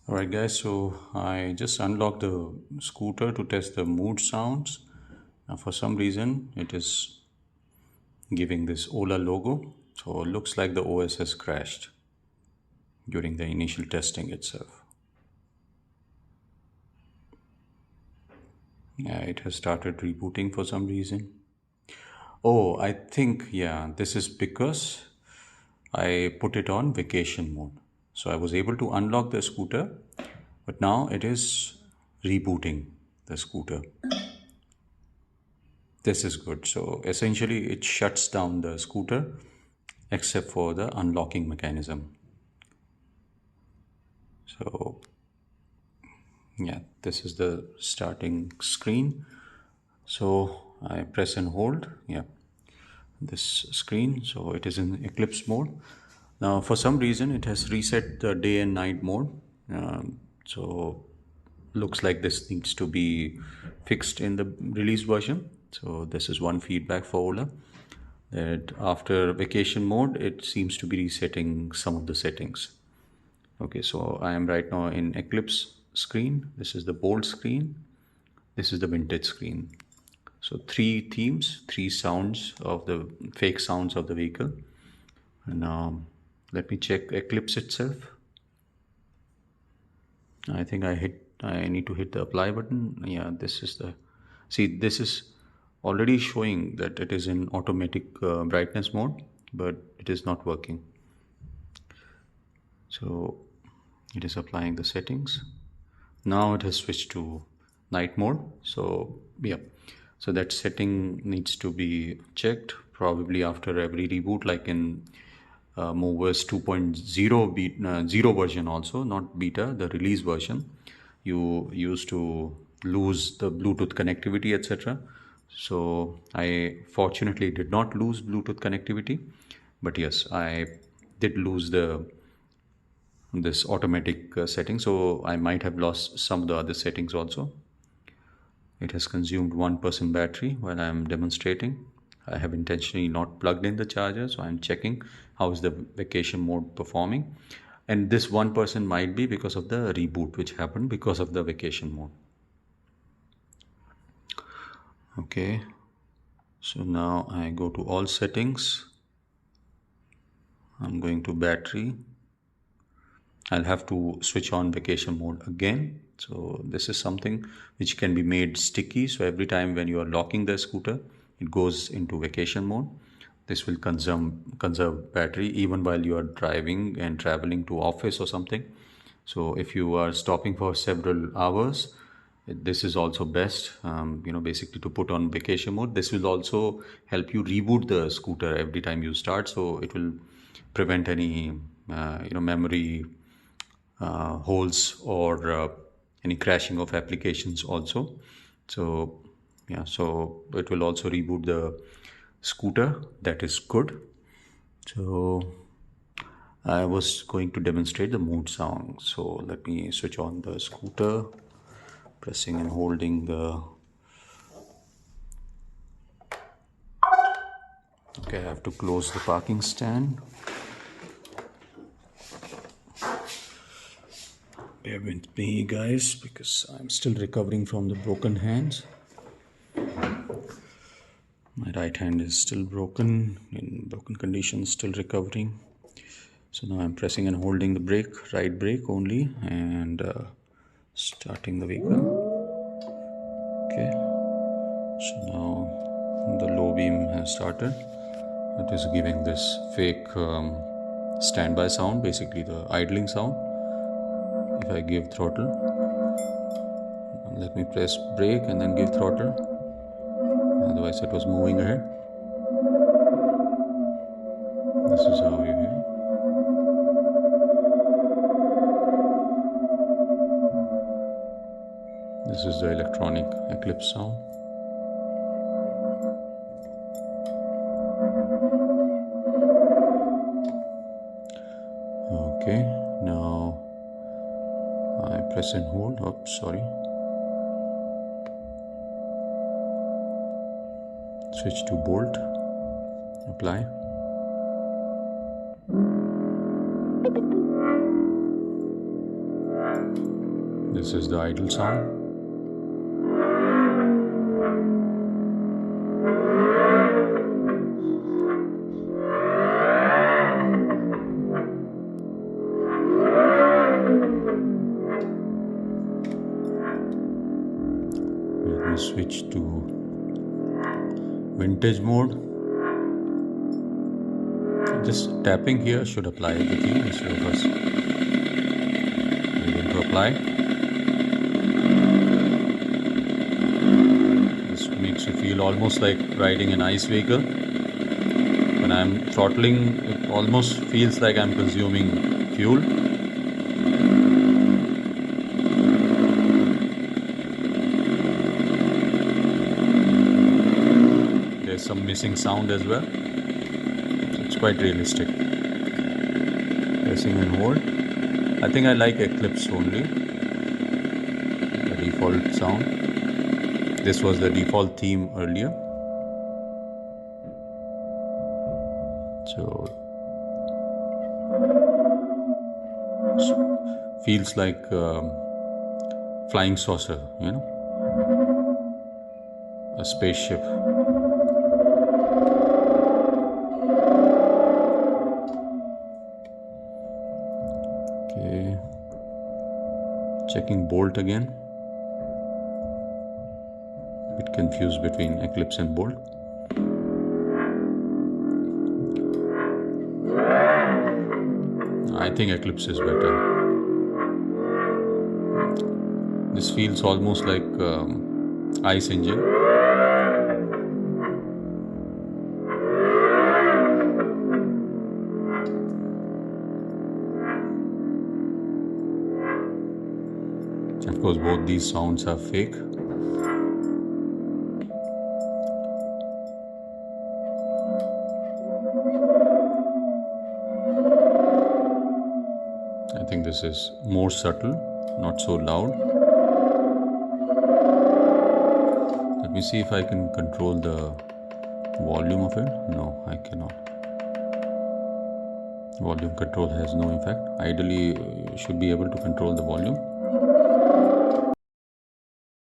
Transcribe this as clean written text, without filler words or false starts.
Alright guys, so I just unlocked the scooter to test the mood sounds. Now for some reason it is giving this Ola logo. So it looks like the OS has crashed during the initial testing itself. Yeah, it has started rebooting for some reason. Oh, I think, yeah, this is because I put it on vacation mode. So I was able to unlock the scooter, but now it is rebooting the scooter. This is good. So essentially, it shuts down the scooter except for the unlocking mechanism. So, yeah, this is the starting screen. So, I press and hold, yeah, this screen. So, it is in Eclipse mode. Now, for some reason, it has reset the day and night mode. So, looks like this needs to be fixed in the release version. So, this is one feedback for Ola, that after vacation mode it seems to be resetting some of the settings. Okay, so I am right now in Eclipse screen. This is the bold screen, this is the vintage screen. So three themes, three sounds of the fake sounds of the vehicle. And now let me check Eclipse itself. I think I need to hit the apply button. Yeah, this is the, see, this is already showing that it is in automatic brightness mode, but it is not working. So it is applying the settings. Now it has switched to night mode. So yeah, so that setting needs to be checked probably after every reboot, like in MoveOS 2.0 0 version, also not beta, the release version. You used to lose the Bluetooth connectivity, etc. So I fortunately did not lose Bluetooth connectivity, but yes, I did lose the this automatic setting, so I might have lost some of the other settings also. It has consumed 1% battery while I am demonstrating. I have intentionally not plugged in the charger, so I'm checking how is the vacation mode performing. And this 1% might be because of the reboot which happened because of the vacation mode. Okay, so now I go to all settings. I'm going to battery. I'll have to switch on vacation mode again. So this is something which can be made sticky. So every time when you are locking the scooter, it goes into vacation mode. This will conserve battery even while you are driving and traveling to office or something. So if you are stopping for several hours, this is also best, basically to put on vacation mode. This will also help you reboot the scooter every time you start. So it will prevent any, memory holes or any crashing of applications also. So yeah, so it will also reboot the scooter. That is good. So I was going to demonstrate the mood sound. So let me switch on the scooter, pressing and holding the, okay, I have to close the parking stand. Bear with me guys, because I'm still recovering from the broken hands. My right hand is still broken, in broken condition, still recovering. So now I'm pressing and holding the brake, right brake only, and starting the vehicle. Okay, so now the low beam has started. It is giving this fake standby sound, basically the idling sound. If I give throttle, let me press brake and then give throttle, otherwise it was moving ahead. This is how you hear. This is the electronic Eclipse sound. Okay, now I press and hold. Oh, sorry. Switch to bolt. Apply. This is the idle sound. Let me switch to vintage mode. Just tapping here should apply everything instead of us needing to apply. This makes you feel almost like riding an ice vehicle. When I'm throttling, it almost feels like I'm consuming fuel. There's some missing sound as well. It's quite realistic. Pressing and hold. I think I like Eclipse only. The default sound. This was the default theme earlier. So feels like flying saucer, you know, a spaceship. Okay, checking Bolt again. A bit confused between Eclipse and Bolt. I think Eclipse is better. This feels almost like ice engine. Of course, both these sounds are fake. I think this is more subtle, not so loud. Let me see if I can control the volume of it. No, I cannot. Volume control has no effect. Ideally, you should be able to control the volume.